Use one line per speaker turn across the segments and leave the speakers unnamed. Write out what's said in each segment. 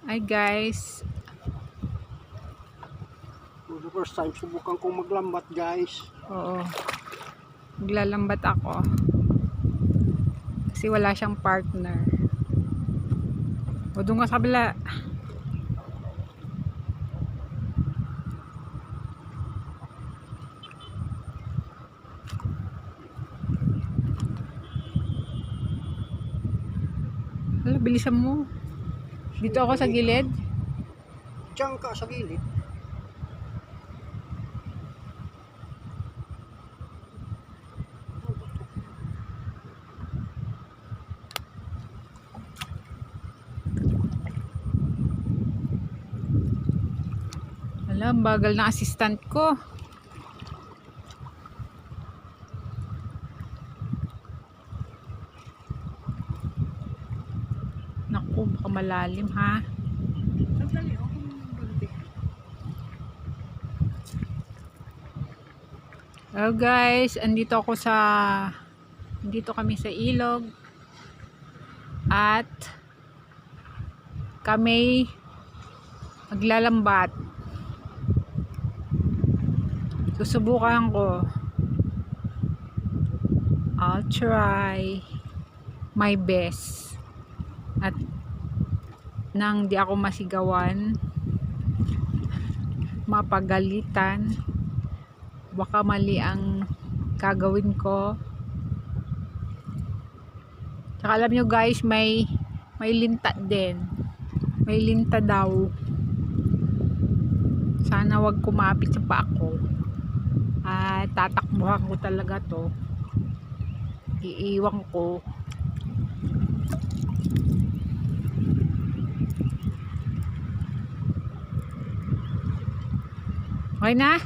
Hi guys.
For the first time, subukan kong maglambat, guys.
Oo. Maglalambat ako. Kasi wala siyang partner. O doon ka sa kabila. Hala, bilisan mo. Dito ako sa gilid.
Diyan ka sa gilid.
Hala, ang bagal na assistant ko. Naku, baka malalim ha. Hello guys, andito kami sa ilog at kami maglalambat. Susubukan ko. I'll try my best. At nang di ako masigawan, mapagalitan, baka mali ang gagawin ko. Tsaka alam nyo guys, may linta din. May linta daw. Sana wag kumapit sa paa ko. Tatakbuhan ko talaga to. Iiwan ko. Okay na?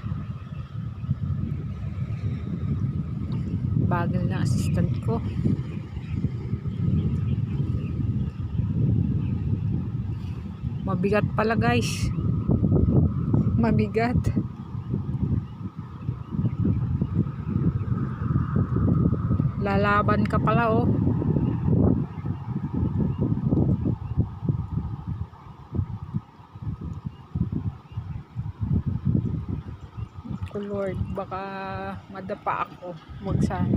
Bagal na assistant ko. Mabigat pala guys. Mabigat. Lalaban ka pala oh. Oh Lord, baka madapa ako. Wag sana.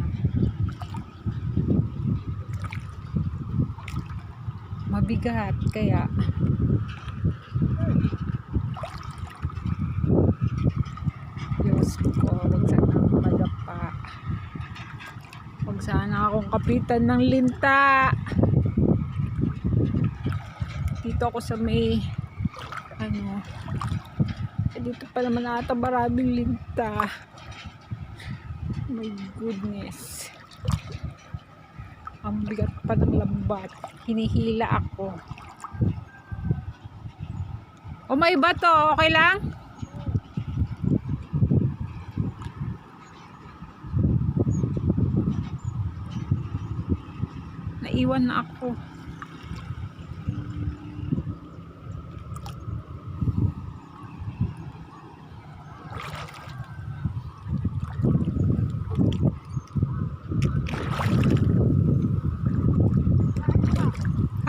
Mabigat kaya Diyos ko, wag sana madapa. Wag sana akong kapitan ng linta. Dito ako sa may dito pa naman ata maraming linta. My goodness, ang bigat pa ng lambat. Hinihila ako. O may bato, okay lang? Naiwan na ako.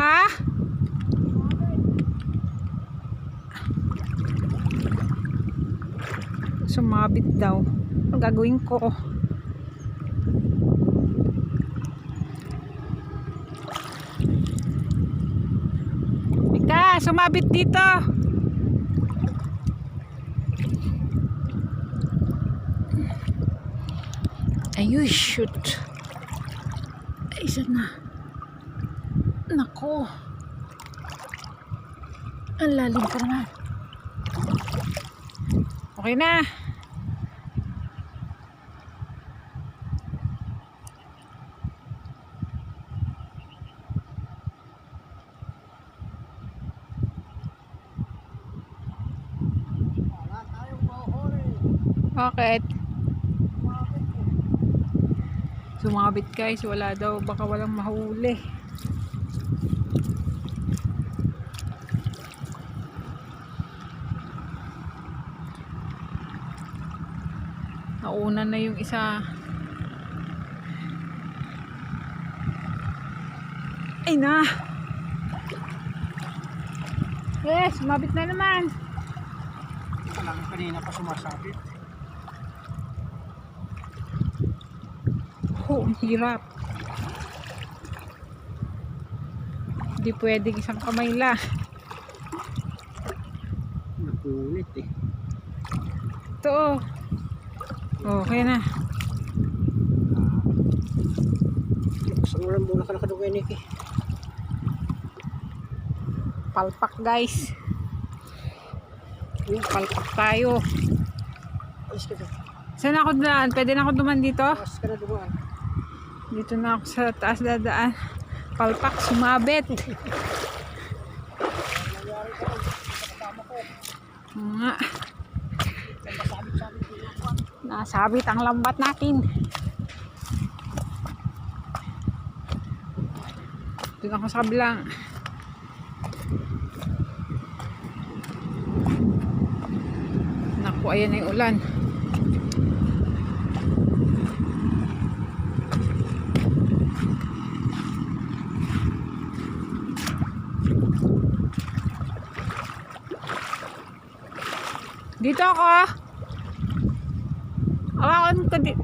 Ha? Sumabit daw. Ang gagawin ko? Ika, sumabit dito. Ayun, shoot. Ay, isa na. Nako. Ang lalim pa naman. Okay na. Bakit? Sumabit guys, wala daw, baka walang mahuli. Nauna na yung isa. Ay na. Yes, sumabit na naman.
Kanina pa sumasabit.
Oh, ang hirap. Hindi pwedeng isang kamay lang.
Napunit eh.
Ito oh. Okay na.
Saan mo lang muna ka nakadugay, Nicky?
Palpak guys. Palpak tayo.
Alis ka dyan.
Saan ako daan? Pwede na ako duman dito?
Alis ka na dumaan.
Dito na ako sa taas dadaan. Palpak, sumabit. Nga. Nasabit ang lambat natin. Doon ako sa kabilang. Naku, ayan na yung ulan. Dito ako. Awakan ko dito.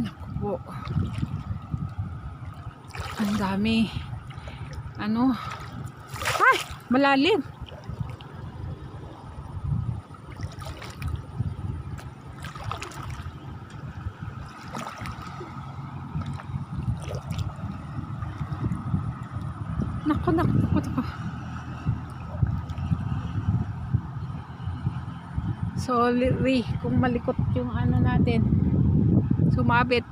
Naku po. Ang dami. Ano? Ay! Malalim. Naku. Sorry kung malikot yung ano natin. Sumabit.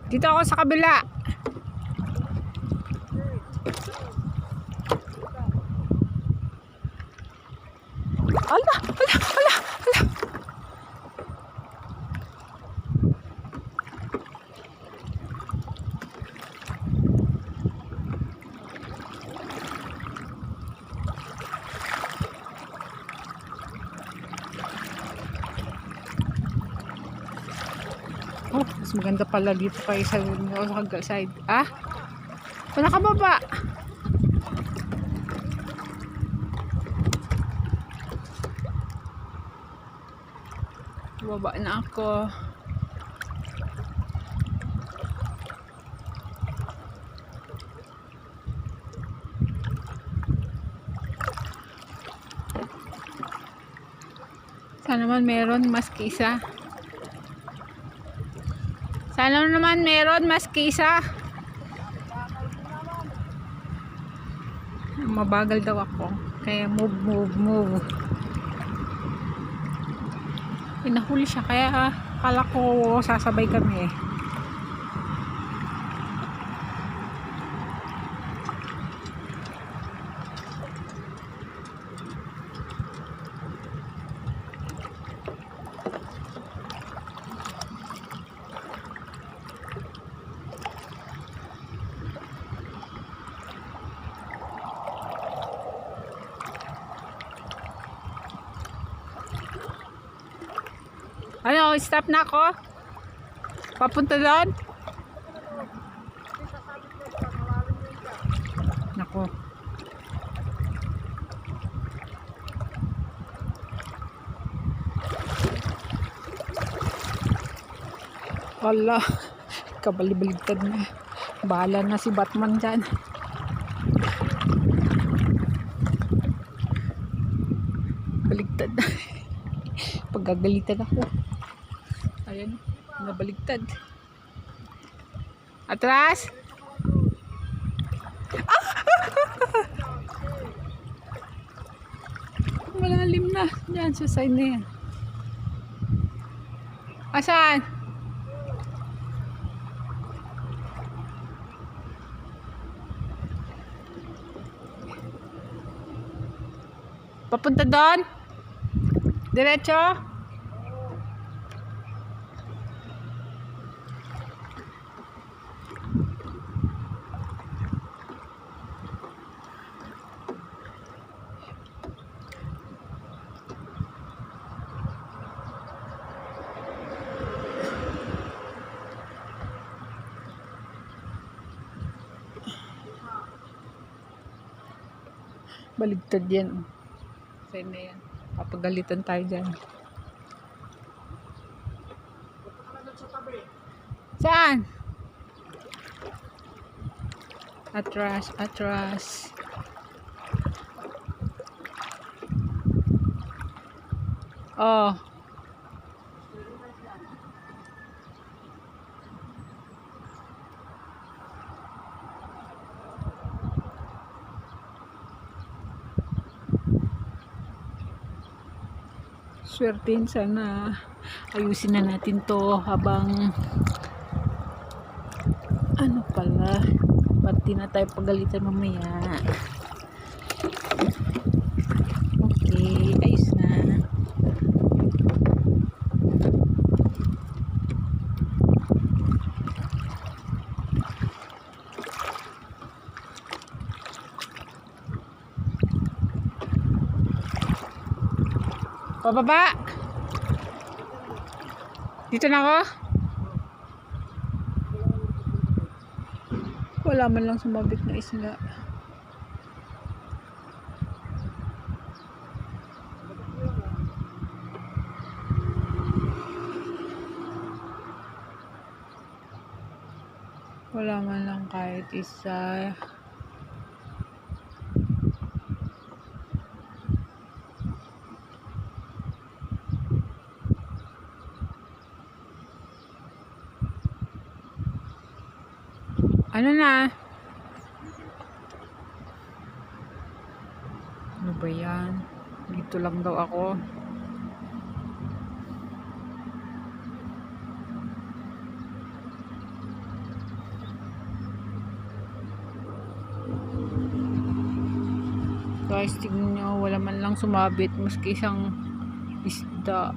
Dito ako sa kabila. Ala. Oh, mas maganda pala dito kayo sa side. Ah? Wala ka baba. Baba na ako. Sana naman meron mas kisa. Sana naman meron mas kisa. Mabagal daw ako. Kaya move. Pinahuli siya. Kaya akala ko sasabay kami eh. Ano, stop na ako? Papunta doon? Nako. Wala. Kabalibaligtad na. Bahala na si Batman dyan. Baligtad na. Pagagalitan ako. Ayan, nabaligtad. Atras! Ah! Malalim na. Diyan, sa side na yan. Asan? Papunta doon? Diretso? Baligtad yan. Saan na yan? Papagalitan tayo dyan. Saan? Atras, atras. Oh. Swertein sana. Ayusin na natin to habang ano pala, pati na tayo pagalitan mamaya. Okay, ayos na. Pababa! Dito na ako? Wala man lang sumabit na isla. Wala man lang kahit isa. Ano na? Ano ba yan? Dito lang daw ako. Guys, tignan nyo. Wala man lang sumabit. Maski isang isda.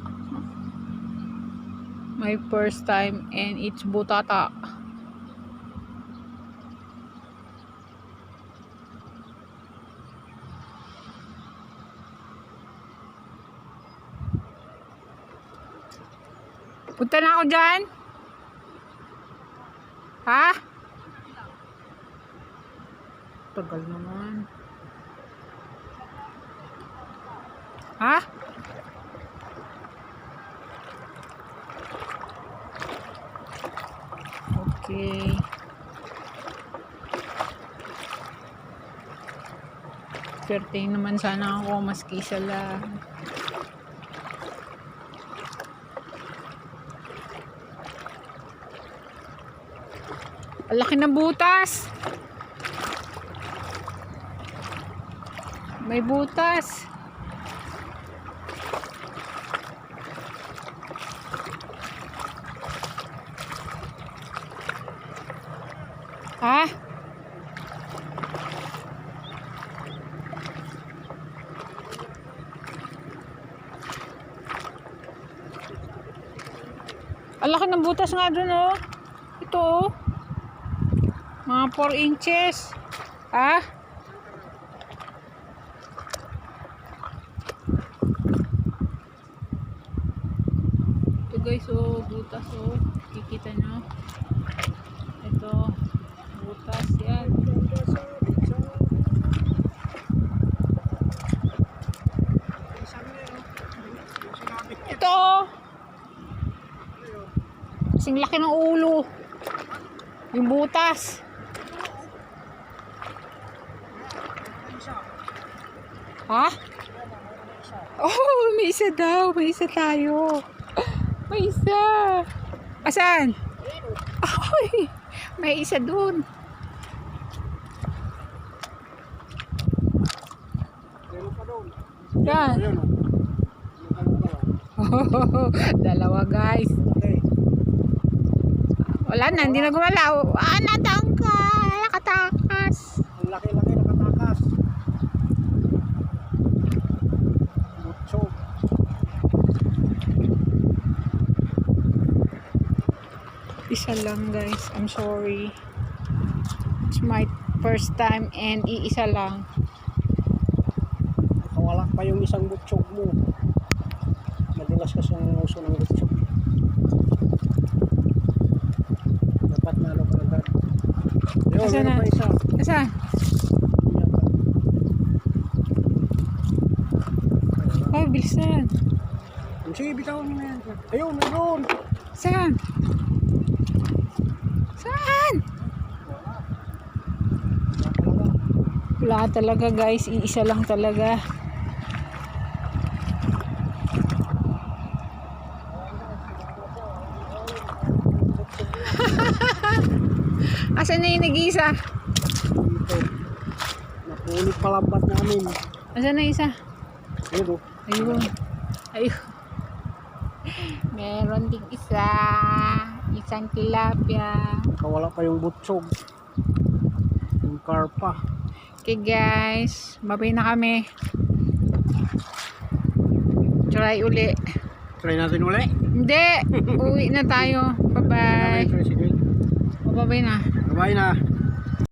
My first time and it's butata. Punta na ako dyan. Ha? Tagal naman. Ha? Okay. Swertein naman sana ako, maski isa lang. Ang laki ng butas. May butas. Ha? Ang laki ng butas nga dun, oh. Ito, oh. Mga 4 inches. Ha? Ito guys, oh, butas, oh. Kikita nyo. Ito, butas yan. Ito, oh. Kasing laki ng ulo. Yung butas. Ha? Oh, may isa daw. May isa tayo. May isa. Asan? Ay, may isa dun. Yan. Oh, dalawa guys. Wala na, hindi na gumalaw. Ah, natangkal. Nakatakas.
Ang laki-laki nakatakas. Butso.
Isa lang guys. I'm sorry. It's my first time and iisa lang.
Nakawala pa yung isang butsog mo. Madalas kasi ang uso ng butsog. Dapat nalo ka agad. Yo,
Asa
meron
na?
pa isa.
Asa? bilisan.
Sige, bitawan mo na yan. Ayun, ayun.
Saan? Saan? Wala talaga guys, iisa lang talaga. Asan na yung nag-iisa?
Dito. Napunit palambat namin.
Asan na yung isa?
Ayun, oh.
Ayun. Ayun. Meron ding isa. Isang tilapia.
Nakawala pa yung butsog. Yung karpa.
Okay guys, babay na kami. Try uli.
Try natin uli.
Hindi, uwi na tayo. Bye bye.
Sige.
Babay na.
Bye na.